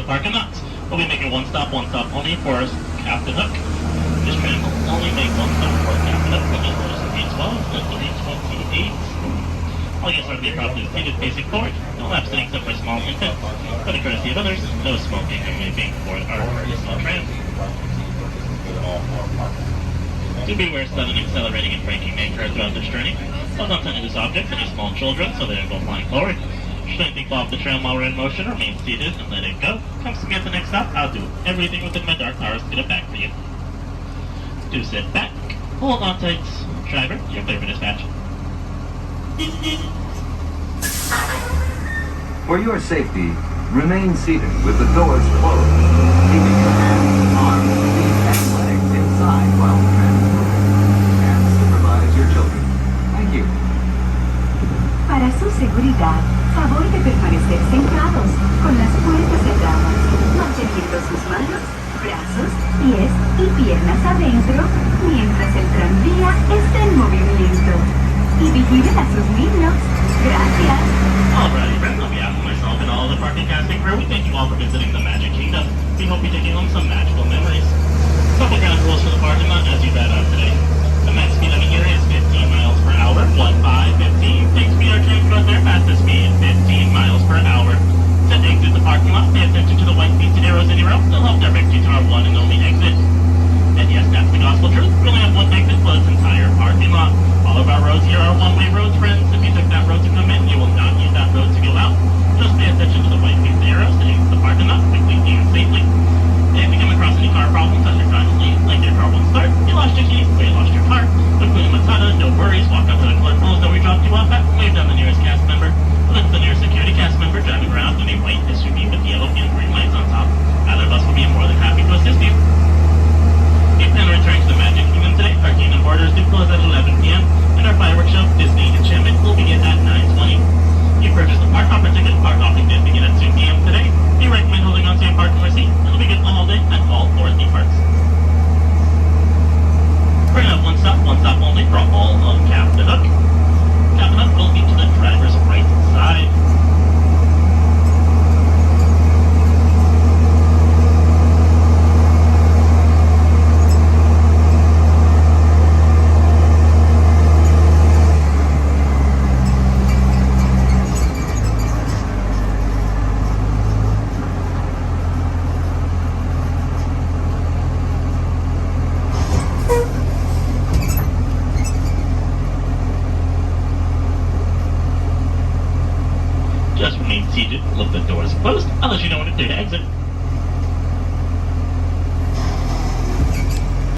the parking lot. We'll be making one stop only for Captain Hook. This train will only make one stop for Captain Hook, which is doors 312 and 328. All guests are to be properly seated facing forward. No lap sitting except for small infants. For the courtesy of others, no smoking or vaping aboard our small tram. Do be aware sudden accelerating and braking may occur throughout this journey. Hold on to any loose objects, any small children, so they don't go flying forward. Should anything fall off the tram while we're in motion, remain seated and let it go. Come see me at the next stop. I'll do everything within my dark powers to get it back for you. Do sit back. Hold on tight. Driver, you're clear for dispatch. For your safety, remain seated with the doors closed, keeping your hands, arms, feet, and legs inside while the tram is moving. And supervise your children. Thank you. Para su seguridad, favor de permanecer sentados, con las puertas cerradas, manteniendo sus manos, brazos, pies y piernas adentro, mientras el tranvía está en movimiento. Y vigilen a sus niños. Gracias. Alrighty, friends, on behalf of myself and all the parking casting crew, we thank you all for visiting the Magic Kingdom. We hope you're taking home some magical memories. Couple ground rules for the parking lot as you drive out today. The max speed limit here is 15 miles per hour, 15. Take speed or train through at their fastest speed, 15 miles per hour. To exit the parking lot,